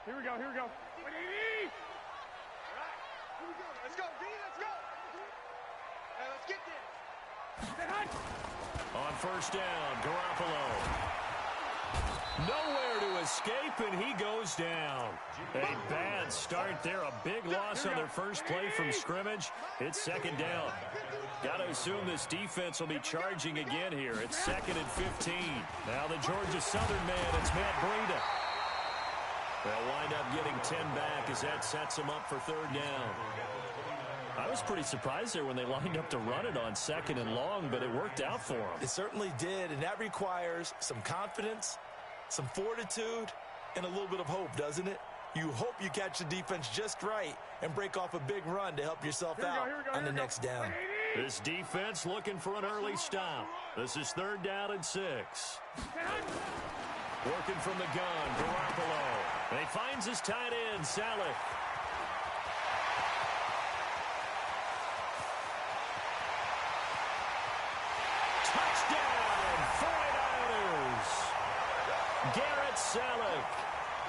Here we go. All right. Here we go. Let's go, D. Let's go. Hey, let's get this. On first down, Garoppolo. Nowhere to escape, and he goes down. A bad start there. A big loss on their first play from scrimmage. It's second down. Got to assume this defense will be charging again here. It's 2nd and 15. Now the Georgia Southern man, it's Matt Breida. They'll wind up getting 10 back as that sets them up for third down. I was pretty surprised there when they lined up to run it on 2nd and long, but it worked out for them. It certainly did, and that requires some confidence, some fortitude, and a little bit of hope, doesn't it? You hope you catch the defense just right and break off a big run to help yourself out on the next down. This defense looking for an early stop. This is 3rd down and 6. Working from the gun, Garoppolo. And he finds his tight end, Saleh. Touchdown, 49ers. Garrett Saleh.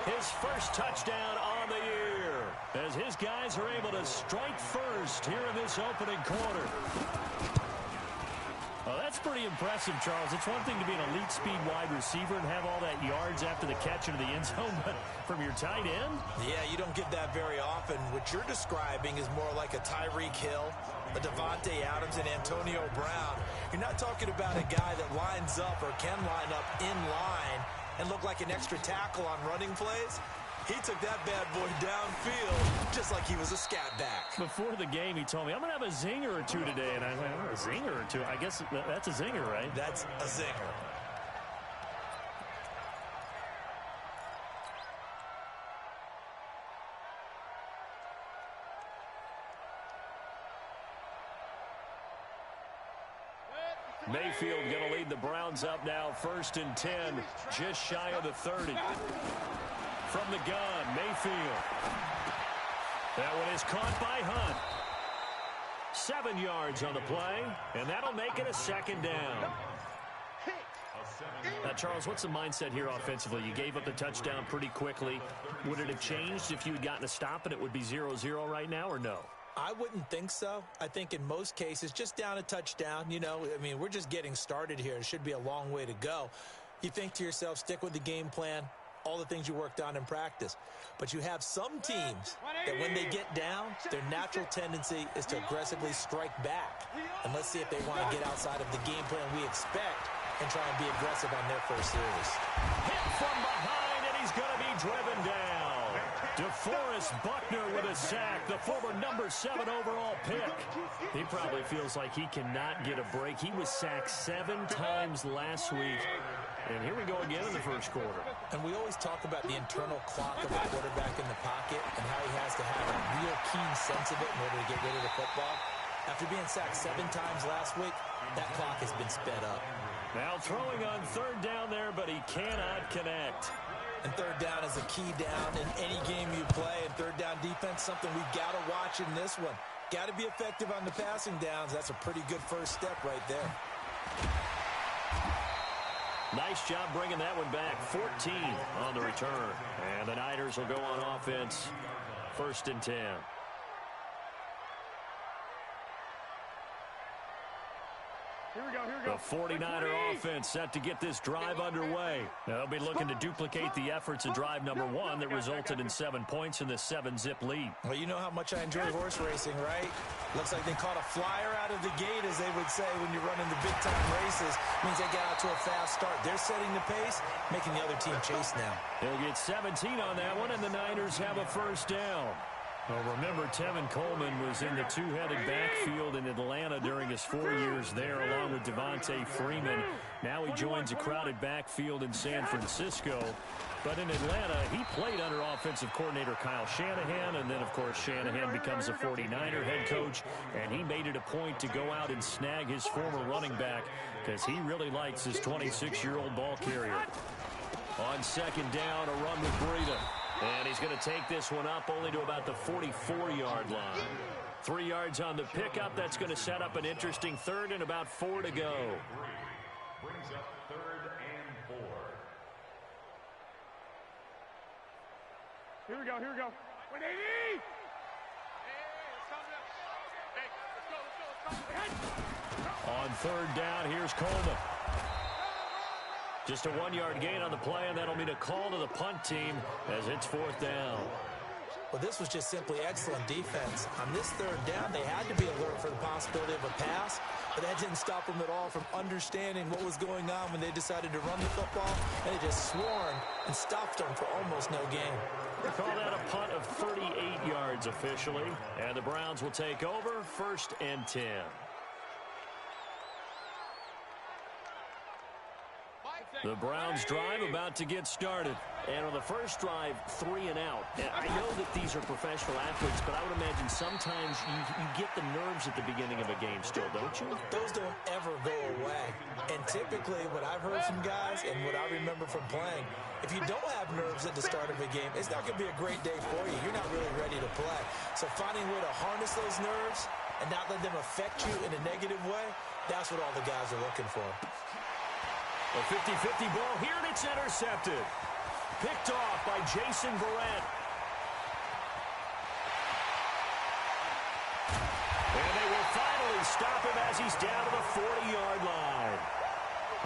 His first touchdown on the year as his guys are able to strike first here in this opening quarter. Well, that's pretty impressive, Charles. It's one thing to be an elite speed wide receiver and have all that yards after the catch into the end zone, but from your tight end? Yeah, you don't get that very often. What you're describing is more like a Tyreek Hill, a Devontae Adams, and Antonio Brown. You're not talking about a guy that lines up or can line up in line and look like an extra tackle on running plays. He took that bad boy downfield just like he was a scat back. Before the game, he told me, I'm going to have a zinger or two today. And I was like, oh, a zinger or two? I guess that's a zinger, right? That's a zinger. Mayfield going to lead the Browns up now, 1st and 10, just shy of the 30. From the gun, Mayfield. That one is caught by Hunt. 7 yards on the play, and that'll make it a 2nd down. Now, Charles, what's the mindset here offensively? You gave up the touchdown pretty quickly. Would it have changed if you had gotten a stop and it would be 0-0 right now, or no? I wouldn't think so. I think in most cases, just down a touchdown, you know, I mean, we're just getting started here. It should be a long way to go. You think to yourself, stick with the game plan, all the things you worked on in practice. But you have some teams that when they get down, their natural tendency is to aggressively strike back. And let's see if they want to get outside of the game plan we expect and try and be aggressive on their first series. Hit from behind, and he's going to be driven down. DeForest Buckner with a sack, the former number 7 overall pick. He probably feels like he cannot get a break. He was sacked 7 times last week. And here we go again in the first quarter. And we always talk about the internal clock of a quarterback in the pocket and how he has to have a real keen sense of it in order to get rid of the football. After being sacked 7 times last week, that clock has been sped up. Now throwing on 3rd down there, but he cannot connect. And 3rd down is a key down in any game you play. And 3rd down defense, something we got to watch in this one. Got to be effective on the passing downs. That's a pretty good first step right there. Nice job bringing that one back. 14 on the return. And the Niners will go on offense. 1st and 10. Here we go. The 49er offense set to get this drive underway. Now, they'll be looking to duplicate the efforts of drive number 1 that resulted in 7 points in this 7-zip lead. Well, you know how much I enjoy horse racing, right? Looks like they caught a flyer out of the gate, as they would say when you're running the big-time races. Means they got out to a fast start. They're setting the pace, making the other team chase now. They'll get 17 on that one, and the Niners have a first down. Well, remember, Tevin Coleman was in the 2-headed backfield in Atlanta during his 4 years there, along with Devontae Freeman. Now he joins a crowded backfield in San Francisco. But in Atlanta, he played under offensive coordinator Kyle Shanahan, and then, of course, Shanahan becomes a 49er head coach, and he made it a point to go out and snag his former running back because he really likes his 26-year-old ball carrier. On 2nd down, a run with Breida. And he's going to take this one up only to about the 44-yard line. 3 yards on the pickup. That's going to set up an interesting 3rd and about 4 to go. Brings up 3rd and 4. Here we go. Hey, let's go. On third down, here's Coleman. Just a 1-yard gain on the play, and that'll mean a call to the punt team as it's fourth down. Well, this was just simply excellent defense. On this third down, they had to be alert for the possibility of a pass, but that didn't stop them at all from understanding what was going on when they decided to run the football, and they just swarmed and stopped them for almost no gain. We call that a punt of 38 yards officially, and the Browns will take over 1st and 10. The Browns drive about to get started. And on the first drive, 3 and out. And I know that these are professional athletes, but I would imagine sometimes you get the nerves at the beginning of a game still, don't you? Those don't ever go away. And typically, what I've heard from guys and what I remember from playing, if you don't have nerves at the start of a game, it's not going to be a great day for you. You're not really ready to play. So finding a way to harness those nerves and not let them affect you in a negative way, that's what all the guys are looking for. A 50-50 ball here, and it's intercepted. Picked off by Jason Verrett. And they will finally stop him as he's down to the 40-yard line.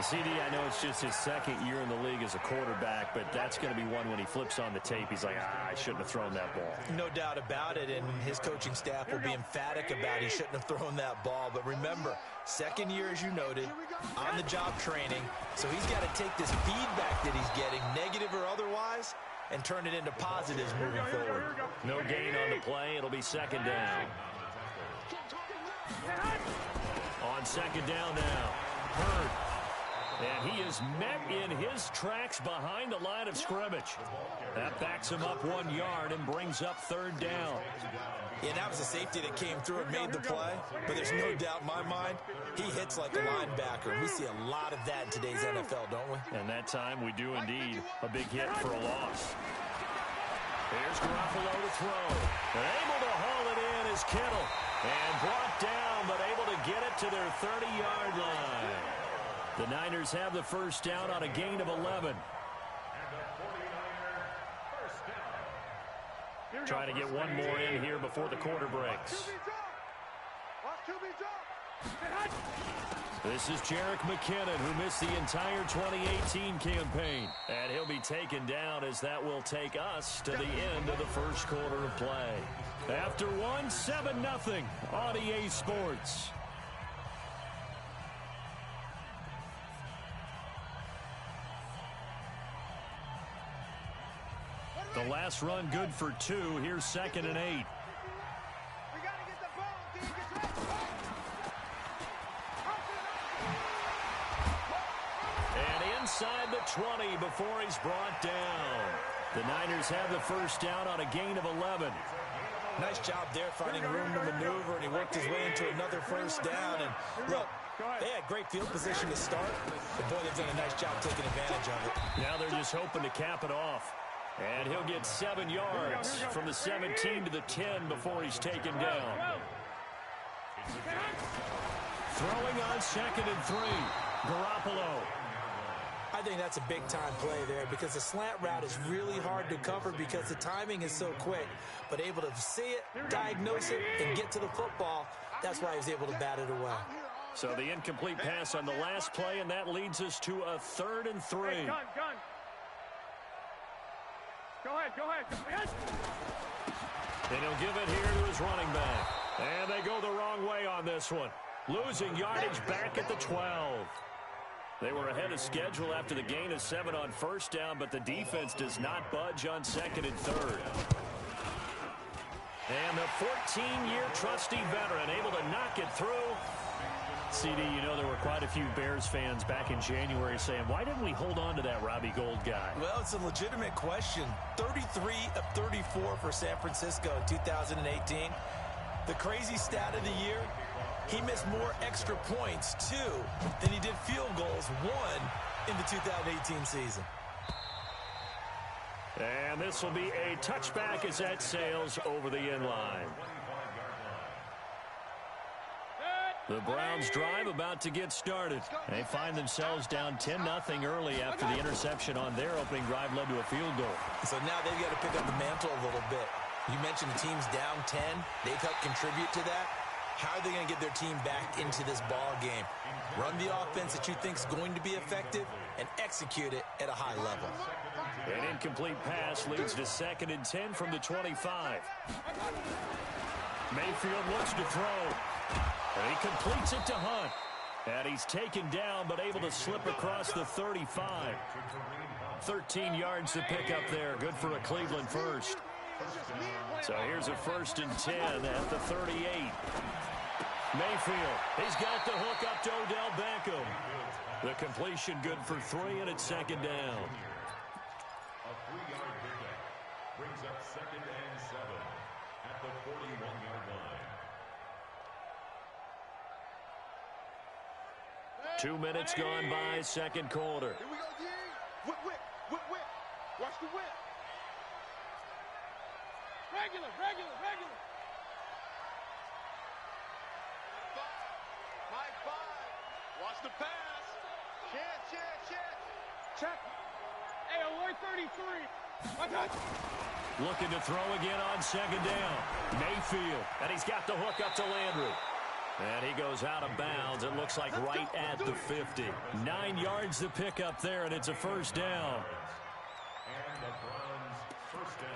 CD, I know it's just his second year in the league as a quarterback, but that's going to be one when he flips on the tape. He's like, I shouldn't have thrown that ball. No doubt about it, and his coaching staff will be emphatic about he shouldn't have thrown that ball. But remember, second year, as you noted, on-the-job training, so he's got to take this feedback that he's getting, negative or otherwise, and turn it into positives moving forward. No gain on the play. It'll be second down. On second down now, Hurd. And he is met in his tracks behind the line of scrimmage. That backs him up 1 yard and brings up third down. Yeah, that was a safety that came through and made the play, but there's no doubt in my mind, he hits like a linebacker. We see a lot of that in today's NFL, don't we? And that time we do indeed. A big hit for a loss. Here's Garoppolo to throw. And able to haul it in is Kittle. And brought down, but able to get it to their 30-yard line. The Niners have the first down on a gain of 11. Trying to get one more in here before the quarter breaks. This is Jerick McKinnon, who missed the entire 2018 campaign. And he'll be taken down as that will take us to the end of the first quarter of play. After one, 7-0 on EA Sports. The last run good for 2. Here's 2nd and 8. We got to get the ball. And inside the 20 before he's brought down. The Niners have the first down on a gain of 11. Nice job there finding room to maneuver, and he worked his way into another first down. And look, they had great field position to start, but boy, they've done a nice job taking advantage of it. Now they're just hoping to cap it off. And he'll get 7 yards from the 17 to the 10 before he's taken down. Throwing on 2nd and 3. Garoppolo. I think that's a big-time play there because the slant route is really hard to cover because the timing is so quick. But able to see it, diagnose it, and get to the football, that's why he was able to bat it away. So the incomplete pass on the last play, and that leads us to a 3rd and 3. Gun. Go ahead. And he'll give it here to his running back. And they go the wrong way on this one. Losing yardage back at the 12. They were ahead of schedule after the gain of 7 on first down, but the defense does not budge on 2nd and 3rd. And the 14-year trusty veteran able to knock it through. CD, you know there were quite a few Bears fans back in January saying, why didn't we hold on to that Robbie Gould guy? Well, it's a legitimate question. 33 of 34 for San Francisco in 2018. The crazy stat of the year, he missed more extra points, 2, than he did field goals, 1, in the 2018 season. And this will be a touchback as that sails over the end line. The Browns drive about to get started. They find themselves down 10-0 early after the interception on their opening drive led to a field goal. So now they've got to pick up the mantle a little bit. You mentioned the team's down 10. They've helped contribute to that. How are they going to get their team back into this ball game? Run the offense that you think is going to be effective and execute it at a high level. An incomplete pass leads to 2nd and 10 from the 25. Mayfield looks to throw. And he completes it to Hunt. And he's taken down but able to slip across the 35. 13 yards to pick up there. Good for a Cleveland first. So here's a 1st and 10 at the 38. Mayfield, he's got the hook up to Odell Beckham. The completion good for 3, and it's 2nd down. A 3-yard pickup brings up 2nd and 7 at the 41-yard line. 2 minutes gone by, 2nd quarter. Here we go, D. Whip, whip, whip, whip. Watch the whip. Regular, regular, regular. Mike 5. Watch the pass. Chance. Check. Hey, alert 33. I got you. Looking to throw again on 2nd down. Mayfield, and he's got the hook up to Landry. And he goes out of bounds. It looks like right at the 50. 9 yards to pick up there, and it's a 1st down.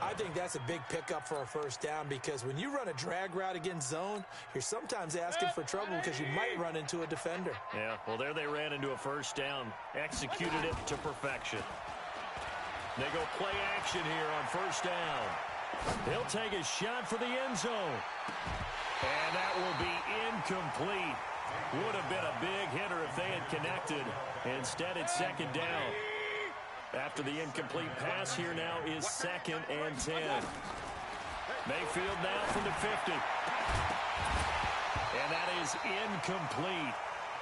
I think that's a big pickup for a 1st down because when you run a drag route against zone, you're sometimes asking for trouble because you might run into a defender. Yeah, well, there they ran into a 1st down. Executed it to perfection. They go play action here on 1st down. He'll take a shot for the end zone. And that will be incomplete. Would have been a big hitter if they had connected. Instead, it's 2nd down. After the incomplete pass, here now is 2nd and 10. Mayfield now from the 50. And that is incomplete.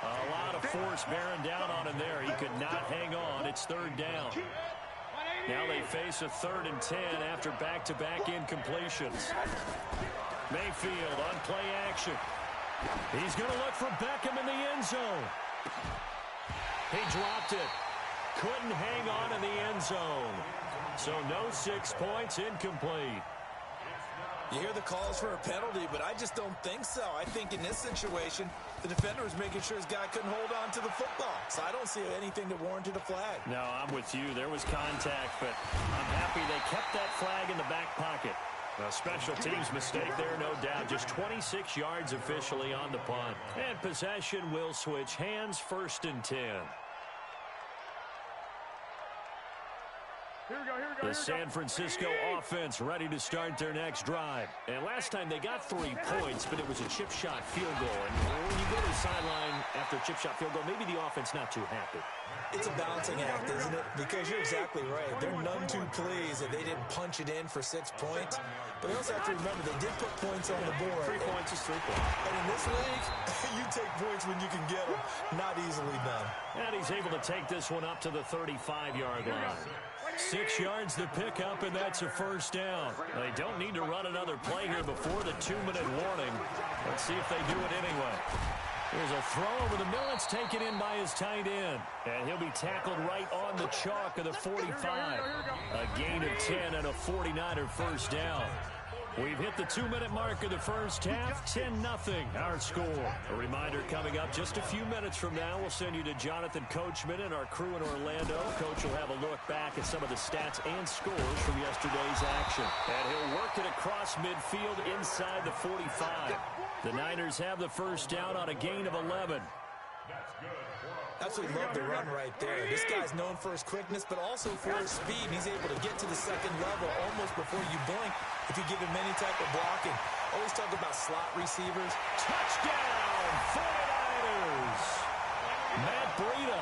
A lot of force bearing down on him there. He could not hang on. It's 3rd down. Now they face a 3rd and 10 after back-to-back incompletions. Mayfield on play action. He's going to look for Beckham in the end zone. He dropped it. Couldn't hang on in the end zone. So no 6 points, incomplete. You hear the calls for a penalty, but I just don't think so. I think in this situation, the defender was making sure his guy couldn't hold on to the football. So I don't see anything that warranted a flag. No, I'm with you. There was contact, but I'm happy they kept that flag in the back pocket. A special teams mistake there, no doubt. Just 26 yards officially on the punt. And possession will switch hands, 1st and 10. Here we go. The San Francisco offense ready to start their next drive. And last time they got 3 points, but it was a chip shot field goal. And when you go to the sideline after a chip shot field goal, maybe the offense not too happy. It's a balancing act, isn't it? Because you're exactly right. They're none too pleased that they didn't punch it in for 6 points. But they also have to remember they did put points on the board. 3 points is 3 points. And in this league, you take points when you can get them. Not easily done. And he's able to take this one up to the 35-yard line. 6 yards to pick up, and that's a 1st down. They don't need to run another play here before the 2-minute warning. Let's see if they do it anyway. Here's a throw over the middle. It's taken in by his tight end. And he'll be tackled right on the chalk of the 45. A gain of 10 and a 49er 1st down. We've hit the 2-minute mark of the first half. 10-0 our score. A reminder coming up just a few minutes from now. We'll send you to Jonathan Coachman and our crew in Orlando. Coach will have a look back at some of the stats and scores from yesterday's action. And he'll work it across midfield inside the 45. The Niners have the 1st down on a gain of 11. Absolutely love the run right there. This guy's known for his quickness, but also for his speed. He's able to get to the 2nd level almost before you blink if you give him any type of blocking. Always talk about slot receivers. Touchdown, 49ers! Matt Breida,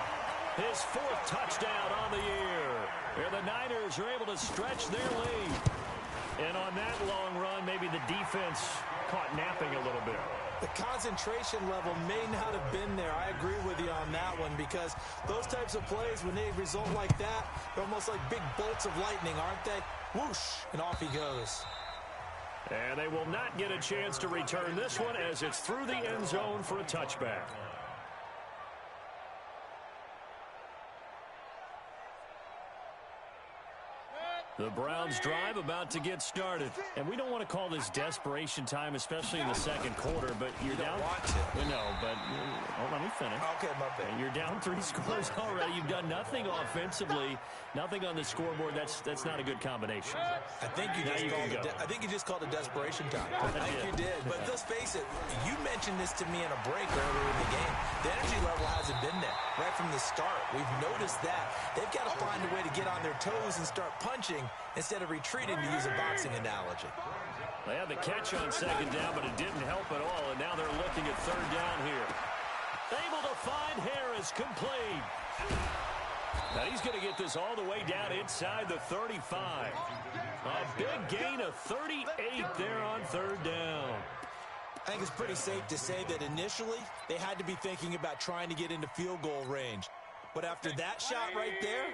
his 4th touchdown on the year. Where the Niners are able to stretch their lead. And on that long run, maybe the defense caught napping a little bit. The concentration level may not have been there. I agree with you on that one because those types of plays, when they result like that, they're almost like big bolts of lightning, aren't they? Whoosh, and off he goes. And they will not get a chance to return this one as it's through the end zone for a touchback. The Browns drive about to get started. And we don't want to call this desperation time, especially in the second quarter, but you're down. Want to. No, but let me finish. Okay, my bad. You're down 3 scores already. You've done nothing offensively, nothing on the scoreboard. That's not a good combination. I think you just called it desperation time. I think you did. But let's face it, you mentioned this to me in a break earlier in the game. The energy level hasn't been there right from the start. We've noticed that. They've got to find a way to get on their toes and start punching instead of retreating, to use a boxing analogy. They had the catch on second down, but it didn't help at all, and now they're looking at third down here. Able to find Harris, complete. Now he's going to get this all the way down inside the 35. A big gain of 38 there on third down. I think it's pretty safe to say that initially they had to be thinking about trying to get into field goal range. But after that shot right there,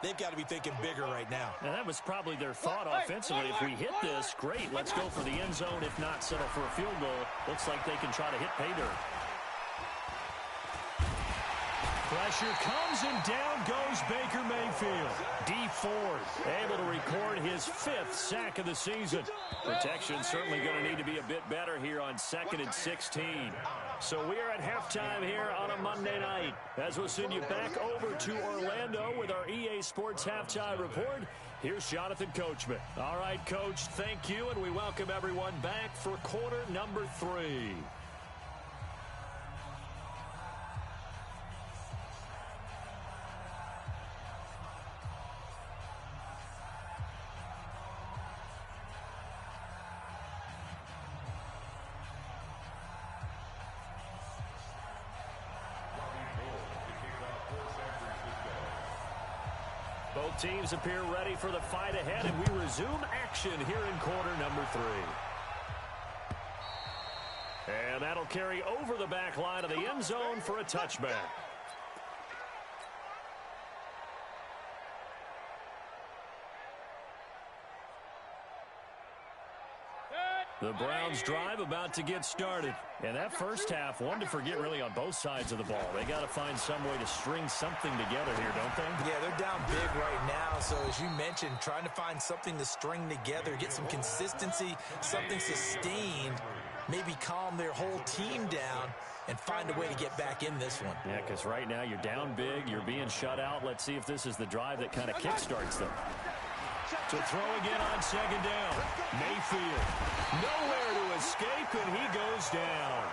they've got to be thinking bigger right now. And that was probably their thought offensively. If we hit this, great, let's go for the end zone. If not, settle for a field goal. Looks like they can try to hit pay dirt. Pressure comes, and down goes Baker Mayfield. Dee Ford able to record his 5th sack of the season. Protection certainly going to need to be a bit better here on 2nd and 16. So we are at halftime here on a Monday night, as we'll send you back over to Orlando with our EA Sports Halftime Report. Here's Jonathan Coachman. All right, Coach, thank you, and we welcome everyone back for quarter number 3. Both teams appear ready for the fight ahead, and we resume action here in quarter number 3. And that'll carry over the back line of the end zone for a touchback. The Browns drive about to get started. And that first half, one to forget really on both sides of the ball. They got to find some way to string something together here, don't they? Yeah, they're down big right now. So as you mentioned, trying to find something to string together, get some consistency, something sustained, maybe calm their whole team down and find a way to get back in this one. Yeah, because right now you're down big, you're being shut out. Let's see if this is the drive that kind of kickstarts them. To throw again on second down. Mayfield nowhere to escape, and he goes down.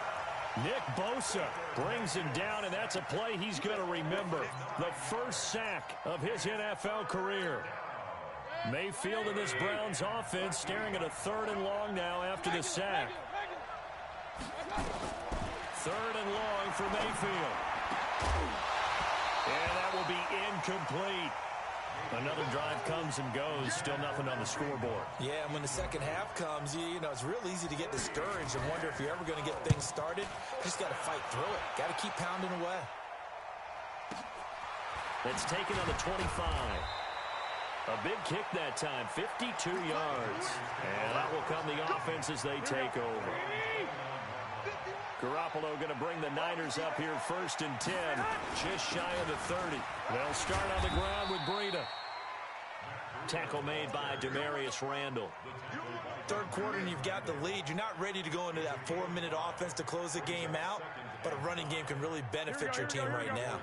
Nick Bosa brings him down, and that's a play he's going to remember. The first sack of his NFL career. Mayfield and this Browns offense staring at a 3rd and long now after the sack. 3rd and long for Mayfield. And that will be incomplete. Another drive comes and goes. Still nothing on the scoreboard. Yeah, and when the second half comes, you know, it's real easy to get discouraged and wonder if you're ever going to get things started. Just got to fight through it. Got to keep pounding away. That's taken on the 25. A big kick that time, 52 yards. And that will come the offense as they take over. Garoppolo going to bring the Niners up here 1st and 10, just shy of the 30. They'll start on the ground with Breida. Tackle made by Demarius Randall. Third quarter and you've got the lead. You're not ready to go into that 4-minute offense to close the game out, but a running game can really benefit your team right now.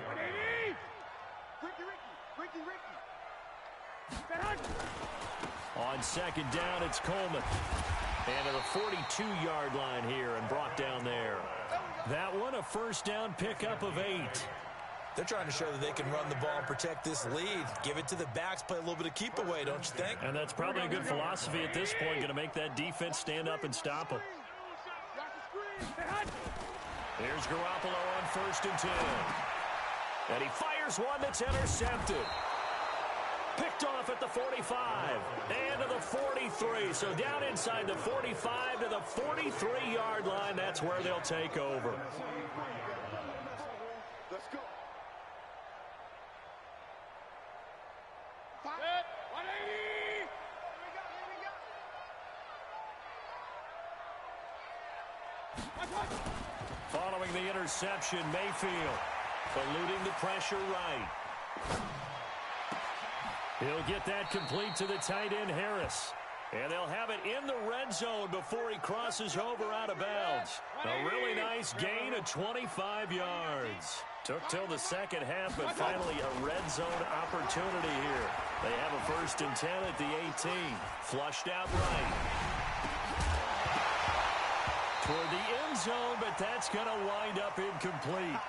On second down, it's Coleman. And to the 42-yard line here and brought down there. That one, a first down pickup of 8. They're trying to show that they can run the ball and protect this lead. Give it to the backs, play a little bit of keep away, don't you think? And that's probably a good philosophy at this point, going to make that defense stand up and stop them. Here's Garoppolo on 1st and 10. And he fires one that's intercepted. Picked off at the 45 and to the 43. So down inside the 45 to the 43-yard line. That's where they'll take over. Let's go. Following the interception, Mayfield eluding the pressure right. He'll get that complete to the tight end, Harris. And they'll have it in the red zone before he crosses over out of bounds. A really nice gain of 25 yards. Took till the second half, but finally a red zone opportunity here. They have a 1st and 10 at the 18. Flushed out right. Toward the end zone, but that's going to wind up incomplete.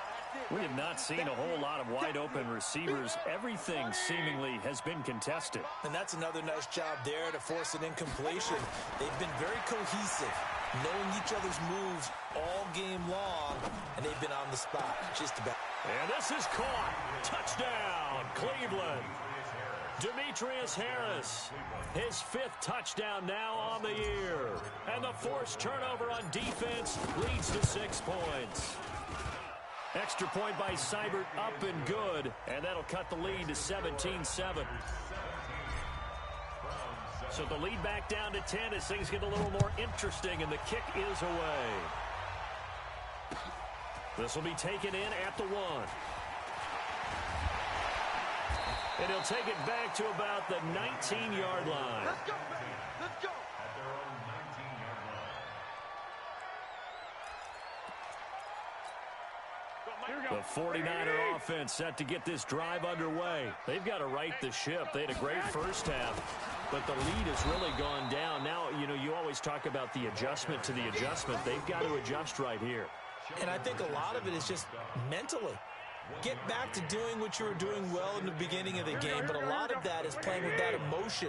We have not seen a whole lot of wide-open receivers. Everything seemingly has been contested. And that's another nice job there to force an incompletion. They've been very cohesive, knowing each other's moves all game long, and they've been on the spot just about. And this is caught. Touchdown, Cleveland. Demetrius Harris, his 5th touchdown now on the year. And the forced turnover on defense leads to 6 points. Extra point by Seibert, up and good, and that'll cut the lead to 17-7. So the lead back down to 10 as things get a little more interesting, and the kick is away. This will be taken in at the 1. And he'll take it back to about the 19-yard line. Let's go, baby. Let's go. At their own 19-yard line. The 49er offense set to get this drive underway. They've got to right the ship. They had a great first half, but the lead has really gone down. Now, you always talk about the adjustment to the adjustment. They've got to adjust right here. And I think a lot of it is just mentally. Get back to doing what you were doing well in the beginning of the game, but a lot of that is playing with that emotion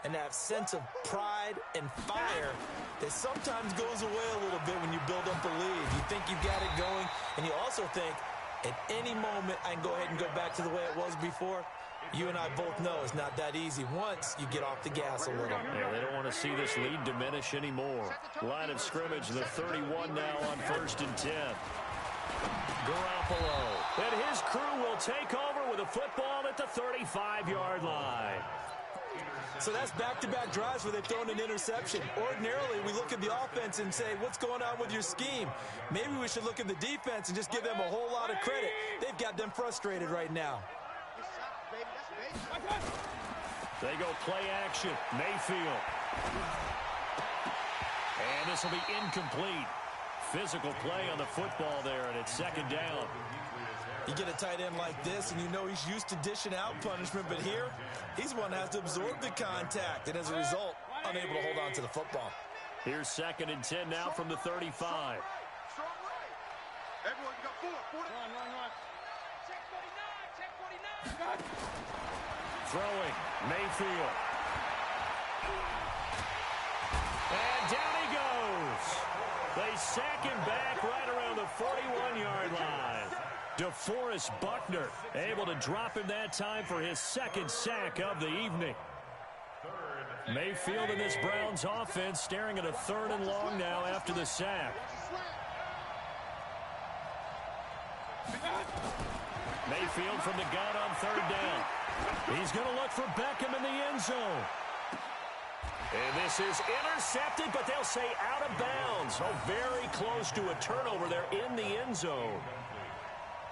and that sense of pride and fire that sometimes goes away a little bit when you build up a lead. You think you've got it going, and you also think at any moment I can go ahead and go back to the way it was before. You and I both know it's not that easy once you get off the gas a little. Yeah, they don't want to see this lead diminish anymore. Line of scrimmage, the 31 now on 1st and 10. Garoppolo. And his crew will take over with a football at the 35-yard line. So that's back-to-back drives where they've thrown an interception. Ordinarily, we look at the offense and say, what's going on with your scheme? Maybe we should look at the defense and just give them a whole lot of credit. They've got them frustrated right now. They go play action. Mayfield. And this will be incomplete. Physical play on the football there, and it's 2nd down. You get a tight end like this, and you know he's used to dishing out punishment, but here, he's one that has to absorb the contact, and as a result, unable to hold on to the football. Here's 2nd and 10 now from the 35. Strong right. Everyone, you got 4. Run. Check 49. Throwing. Mayfield. And down he goes. They sack him back right around the 41-yard line. DeForest Buckner able to drop him that time for his 2nd sack of the evening. Mayfield and this Browns offense staring at a 3rd and long now after the sack. Mayfield from the gun on 3rd down. He's going to look for Beckham in the end zone. And this is intercepted, but they'll say out of bounds. Oh, very close to a turnover there in the end zone.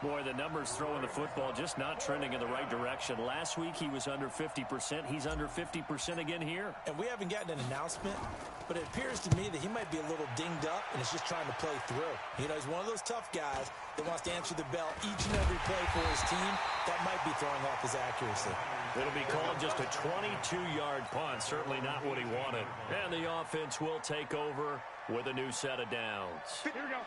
Boy, the numbers throwing the football just not trending in the right direction. Last week he was under 50%. He's under 50% again here. And we haven't gotten an announcement, but it appears to me that he might be a little dinged up and is just trying to play through. You know, he's one of those tough guys that wants to answer the bell each and every play for his team. That might be throwing off his accuracy. It'll be called just a 22-yard punt. Certainly not what he wanted. And the offense will take over with a new set of downs. Here we go.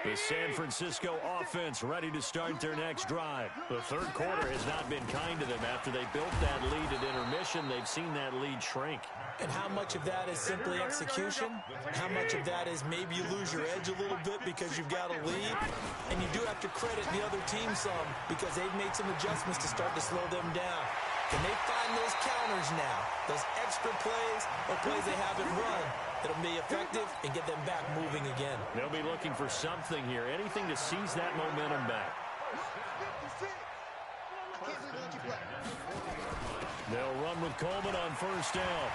The San Francisco offense ready to start their next drive. The 3rd quarter has not been kind to them. After they built that lead at intermission, they've seen that lead shrink. And how much of that is simply execution? How much of that is maybe you lose your edge a little bit because you've got a lead? And you do have to credit the other team some because they've made some adjustments to start to slow them down. Can they find those counters now, those extra plays or plays they haven't run that'll be effective and get them back moving again? They'll be looking for something here, anything to seize that momentum back. They'll run with Coleman on 1st down.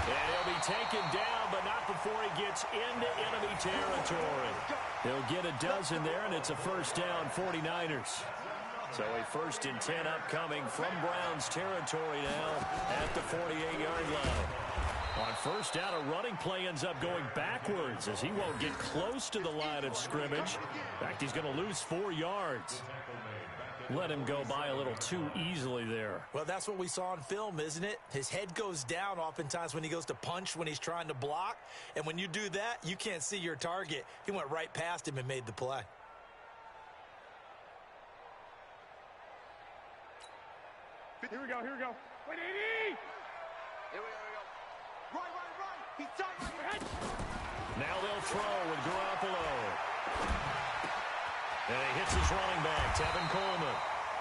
And he'll be taken down, but not before he gets into enemy territory. He'll get a dozen there, and it's a first down, 49ers. So a 1st and 10 upcoming from Browns territory now at the 48-yard line. On first down, a running play ends up going backwards as he won't get close to the line of scrimmage. In fact, he's going to lose 4 yards. Let him go by a little too easily there. Well, that's what we saw on film, isn't it? His head goes down oftentimes when he goes to punch, when he's trying to block. And when you do that, you can't see your target. He went right past him and made the play. Here we go. Wait, 80! Here we go. Right. He's done. Now they'll throw with Garoppolo. And he hits his running back, Tevin Coleman.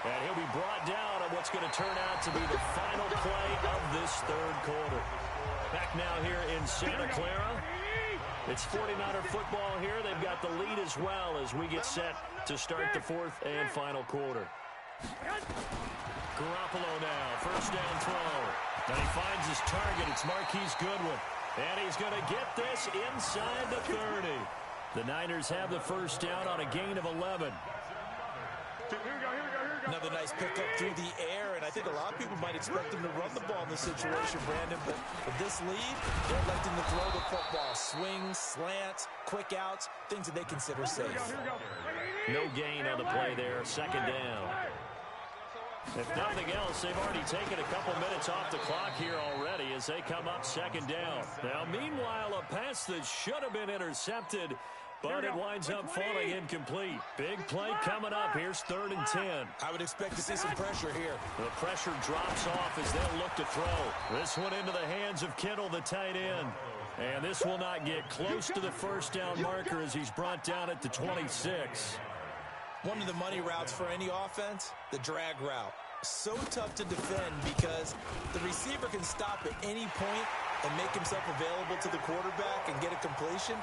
And he'll be brought down on what's going to turn out to be the final play of this third quarter. Back now here in Santa Clara. It's 49er football here. They've got the lead as well as we get set to start the fourth and final quarter. Garoppolo now, first down throw. And he finds his target. It's Marquise Goodwin. And he's going to get this inside the 30. The Niners have the first down on a gain of 11. Here we go. Another nice pickup through the air, and I think a lot of people might expect him to run the ball in this situation, Brandon, but with this lead, they're electing to throw the football. Swings, slants, quick outs, things that they consider safe. Here we go. No gain on the play there, second down. If nothing else, they've already taken a couple minutes off the clock here already as they come up second down. Now, meanwhile, a pass that should have been intercepted, but it winds up falling incomplete. Big play coming up. Here's 3rd and 10. I would expect to see some pressure here. The pressure drops off as they'll look to throw. This one into the hands of Kittle, the tight end. And this will not get close to the first down marker as he's brought down at the 26. One of the money routes for any offense, the drag route. So tough to defend because the receiver can stop at any point and make himself available to the quarterback and get a completion.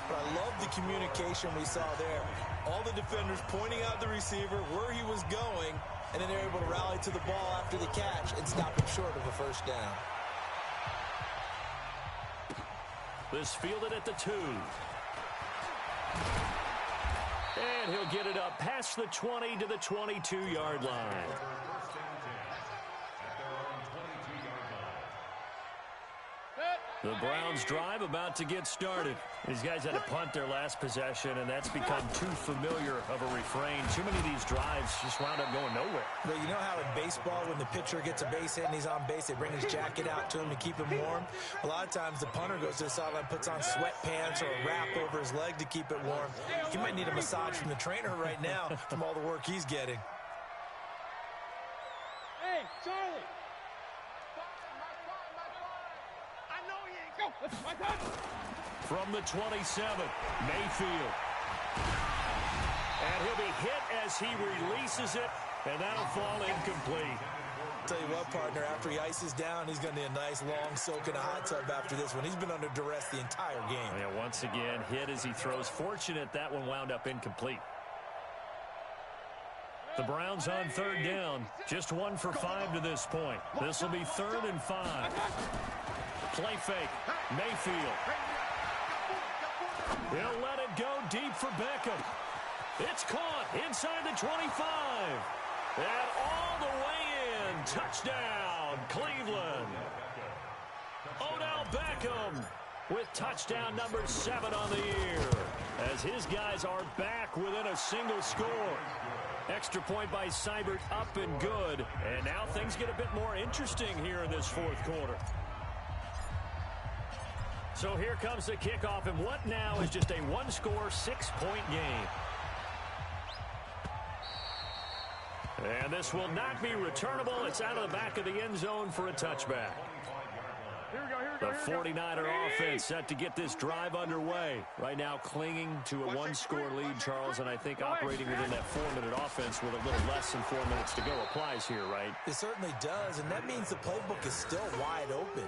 But I love the communication we saw there. All the defenders pointing out the receiver, where he was going, and then they're able to rally to the ball after the catch and stop him short of a first down. This fielded at the 2. And he'll get it up past the 20 to the 22-yard line. The Browns drive about to get started. These guys had to punt their last possession, and that's become too familiar of a refrain. Too many of these drives just wound up going nowhere. Well, you know how in baseball, when the pitcher gets a base hit and he's on base, they bring his jacket out to him to keep him warm? A lot of times the punter goes to the sideline, puts on sweatpants or a wrap over his leg to keep it warm. He might need a massage from the trainer right now from all the work he's getting. Hey, Charlie! I know he ain't go. My God. From the 27, Mayfield. And he'll be hit as he releases it, and that'll fall incomplete. Tell you what, partner, after he ices down, he's going to need a nice long soak in a hot tub after this one. He's been under duress the entire game. Yeah, once again, hit as he throws. Fortunate that one wound up incomplete. The Browns on 3rd down. Just 1 for 5 to this point. This will be 3rd and 5. Play fake. Mayfield. He'll let it go deep for Beckham. It's caught inside the 25. And all the way in. Touchdown, Cleveland. Odell Beckham with touchdown number 7 on the year, as his guys are back within a single score. Extra point by Seibert, up and good. And now things get a bit more interesting here in this fourth quarter. So here comes the kickoff, and what now is just a one-score, 6-point game. And this will not be returnable. It's out of the back of the end zone for a touchback. The 49er offense set to get this drive underway. Right now clinging to a one-score lead, Charles, and I think operating within that 4-minute offense with a little less than 4 minutes to go applies here, right? It certainly does, and that means the playbook is still wide open.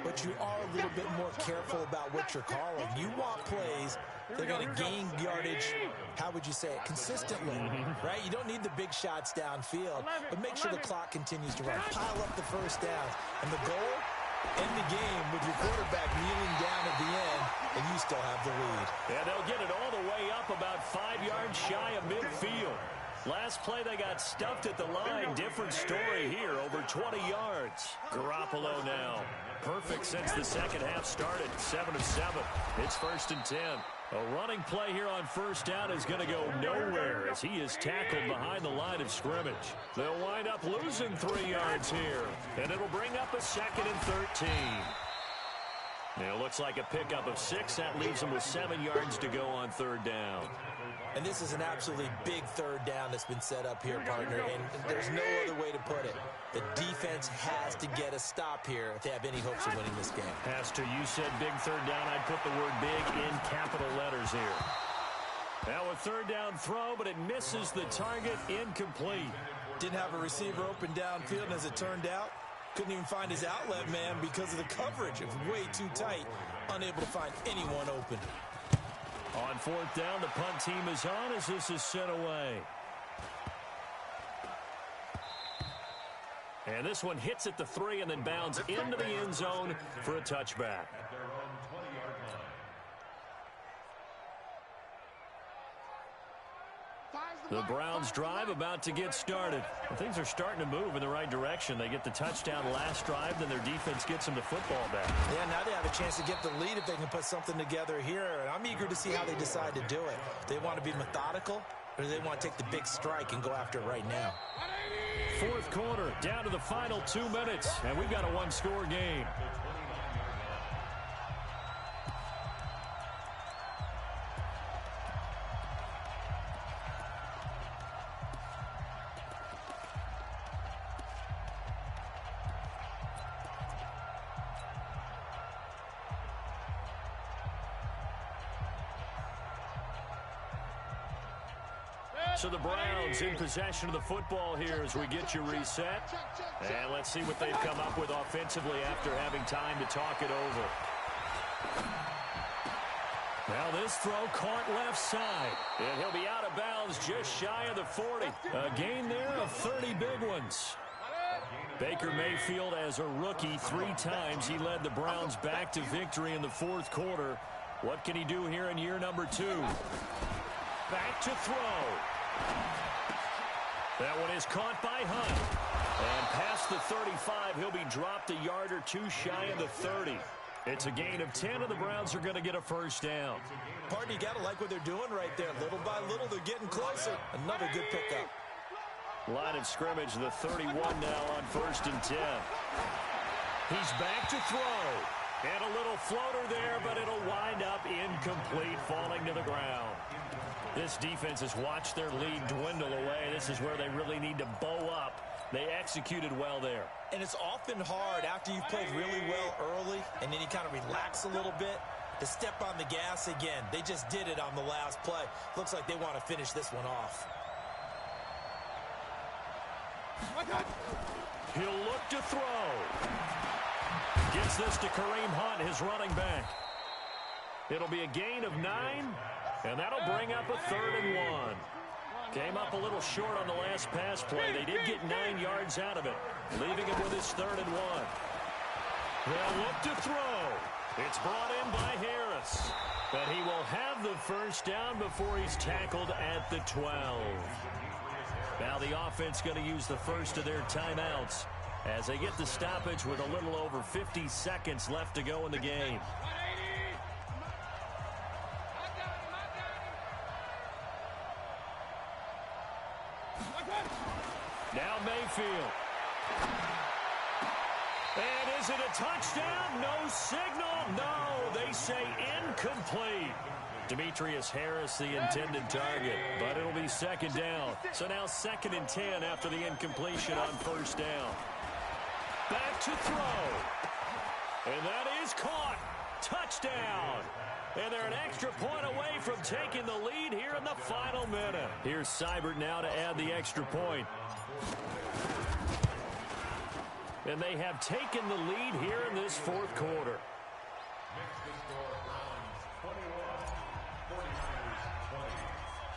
But you are a little bit more careful about what you're calling. You want plays that are going to gain yardage, how would you say it, consistently, right? You don't need the big shots downfield, but make sure the clock continues to run. Pile up the first downs, and the goal End the game with your quarterback kneeling down at the end, and you still have the lead. And they'll get it all the way up about 5 yards shy of midfield. Last play, they got stuffed at the line. Different story here, over 20 yards. Garoppolo now. Perfect since the second half started. 7 of 7. It's 1st and 10. A running play here on first down is going to go nowhere as he is tackled behind the line of scrimmage. They'll wind up losing 3 yards here, and it'll bring up a 2nd and 13. Now, it looks like a pickup of 6. That leaves them with 7 yards to go on 3rd down. And this is an absolutely big 3rd down that's been set up here, partner, and there's no other way to put it. The defense has to get a stop here if they have any hopes of winning this game. Has to. You said big 3rd down. I'd put the word big in capital letters here. Now a 3rd down throw, but it misses the target. Incomplete. Didn't have a receiver open downfield, and as it turned out, couldn't even find his outlet man because of the coverage. It was way too tight, unable to find anyone open. On 4th down, the punt team is on as this is sent away. And this one hits at the 3 and then bounds into the end zone for a touchback. The Browns drive about to get started. And things are starting to move in the right direction. They get the touchdown last drive, then their defense gets them the football back. Yeah, now they have a chance to get the lead if they can put something together here. And I'm eager to see how they decide to do it. They want to be methodical, or do they want to take the big strike and go after it right now? 4th quarter, down to the final 2 minutes, and we've got a 1-score game. So the Browns in possession of the football here as we get you reset. And let's see what they've come up with offensively after having time to talk it over. Now this throw caught left side. And he'll be out of bounds just shy of the 40. A gain there of 30 big ones. Baker Mayfield as a rookie 3 times. He led the Browns back to victory in the 4th quarter. What can he do here in year number 2? Back to throw. That one is caught by Hunt. And past the 35, he'll be dropped a yard or 2 shy of the 30. It's a gain of 10, and the Browns are going to get a 1st down. Partner, you got to like what they're doing right there. Little by little, they're getting closer. Another good pickup. Line of scrimmage, the 31 now on 1st and 10. He's back to throw. And a little floater there, but it'll wind up incomplete, falling to the ground. This defense has watched their lead dwindle away. This is where they really need to bow up. They executed well there. And it's often hard after you've played really well early and then you kind of relax a little bit to step on the gas again. They just did it on the last play. Looks like they want to finish this one off. He'll look to throw. Gets this to Kareem Hunt, his running back. It'll be a gain of 9. And that'll bring up a 3rd and 1. Came up a little short on the last pass play. They did get 9 yards out of it, leaving him with his 3rd and 1. They'll look to throw. It's brought in by Harris. But he will have the 1st down before he's tackled at the 12. Now the offense going to use the first of their timeouts as they get the stoppage with a little over 50 seconds left to go in the game. Now Mayfield. And is it a touchdown? No signal. No, they say incomplete. Demetrius Harris, the intended target, but it'll be 2nd down. So now 2nd and 10 after the incompletion on 1st down. Back to throw. And that is caught. Touchdown. And they're an extra point away from taking the lead here in the final minute. Here's Seibert now to add the extra point. And they have taken the lead here in this 4th quarter.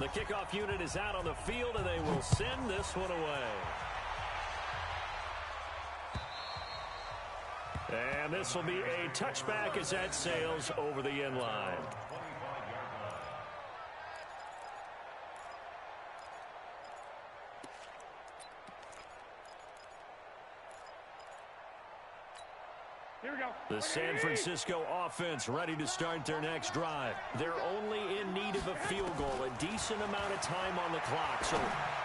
The kickoff unit is out on the field, and they will send this one away. And And this will be a touchback as that sails over the end line. Here we go. The San Francisco offense ready to start their next drive. They're only in need of a field goal, a decent amount of time on the clock. So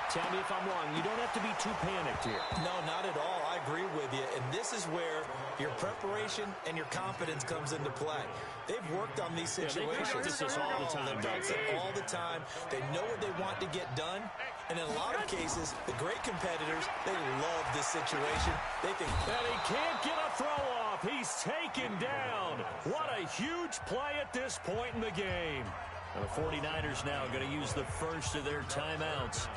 tell me if I'm wrong. You don't have to be too panicked here. No, not at all. I agree with you. And this is where your preparation and your confidence comes into play. They've worked on these situations. They practice this all the time. They practice it all the time. They know what they want to get done. And in a lot of cases, the great competitors, they love this situation. They think, and he can't get a throw off. He's taken down. What a huge play at this point in the game. And the 49ers now going to use the first of their timeouts,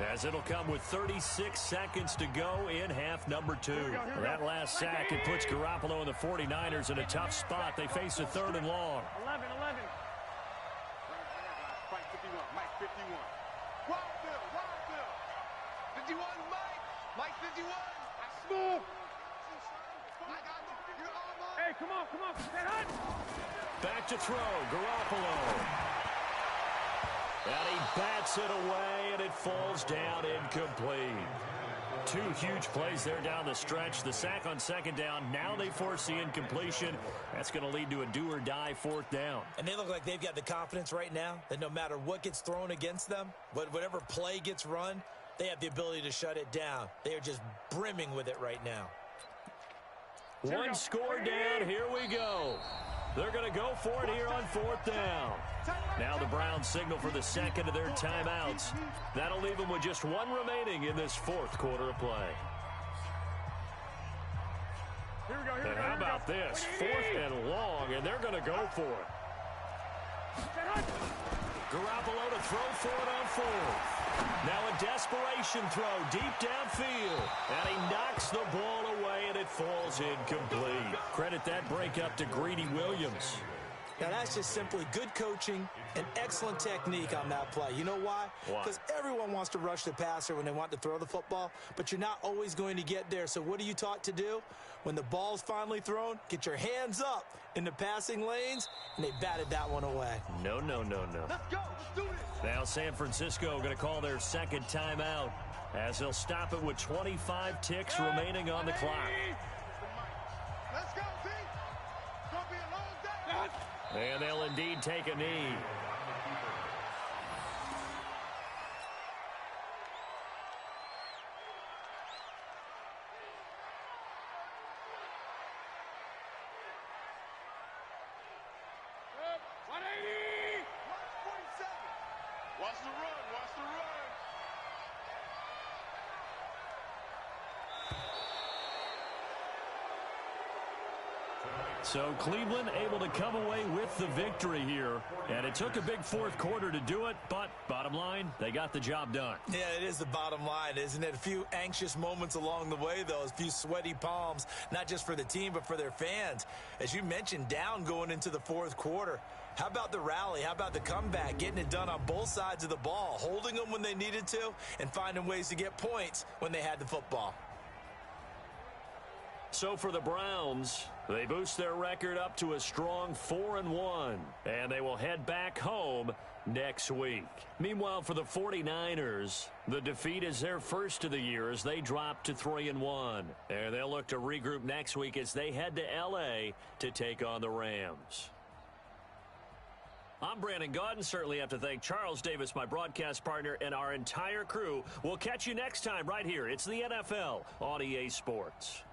as it'll come with 36 seconds to go in half number 2. That last sack, it puts Garoppolo and the 49ers in a tough spot. They face a 3rd and long. 11. Mike 51. Mike 51. Wildfield. 51, Mike 51. I smooth. I got you. You're all mine. Hey, come on. Stay hot. Back to throw. Garoppolo. And he bats it away, and it falls down incomplete. 2 huge plays there down the stretch. The sack on 2nd down. Now they force the incompletion. That's going to lead to a do-or-die 4th down. and they look like they've got the confidence right now that no matter what gets thrown against them, whatever play gets run, they have the ability to shut it down. They are just brimming with it right now. One score down. Here we go. They're going to go for it here on 4th down. Now the Browns signal for the 2nd of their timeouts. That'll leave them with just 1 remaining in this 4th quarter of play. Here we go. And how about this? 4th and long, and they're going to go for it. Garoppolo to throw for it on 4th. Now a desperation throw deep downfield. And he knocks the ball away, and it falls incomplete. Credit that break up to Greedy Williams. Now, that's just simply good coaching and excellent technique on that play. You know why? Why? Because everyone wants to rush the passer when they want to throw the football, but you're not always going to get there. So what are you taught to do? When the ball's finally thrown, get your hands up in the passing lanes, and they batted that one away. No. Let's go. Let's do this. Now San Francisco going to call their 2nd timeout, as they'll stop it with 25 ticks remaining on the clock. Let's go, Z. It's going to be a long day. And they'll indeed take a knee. Watch the run. So Cleveland able to come away with the victory here. And it took a big 4th quarter to do it, but bottom line, they got the job done. Yeah, it is the bottom line, isn't it? A few anxious moments along the way, though, a few sweaty palms, not just for the team, but for their fans. As you mentioned, down going into the 4th quarter. How about the rally? How about the comeback? Getting it done on both sides of the ball, holding them when they needed to, and finding ways to get points when they had the football. So for the Browns, they boost their record up to a strong 4-1, and they will head back home next week. Meanwhile, for the 49ers, the defeat is their first of the year as they drop to 3-1. And they'll look to regroup next week as they head to L.A. to take on the Rams. I'm Brandon Gaudin. Certainly have to thank Charles Davis, my broadcast partner, and our entire crew. We'll catch you next time right here. It's the NFL on EA Sports.